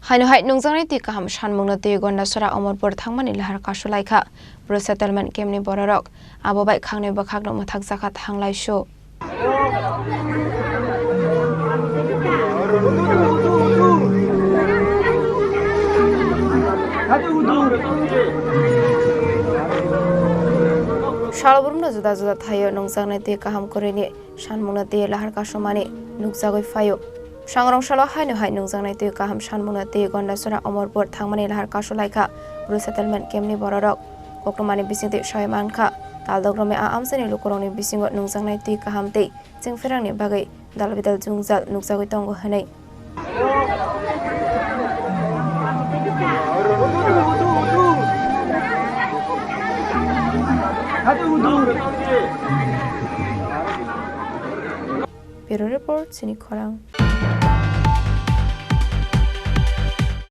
Haino hai nungjangnai ti kaham Sanmungno ti Gandacherra-Amarpur Thangmani Lahar Kaswlaikha settlement kemni Bororok abo bai khangni bakhakno mathak jaka thanglai shu Shalburumno juda juda thayo nungjangnai ti kaham korini Sanmungno ti Lahar Kaswmani nukjagoi phaio Sangrong salo haino hai nungjangnai ti kaham Sanmungno ti Gandacherra-Amarpur Thangmani Lahar Kaswlaikha settlement kemni Bororok koktomani bisingti soimankha taldogrome a amsani lukorongni bisingo nungjangnai ti kaham tei jingferangni bagai dalbidal jungjal nukjagoi tongo hwnai Bureau report Chini Khorang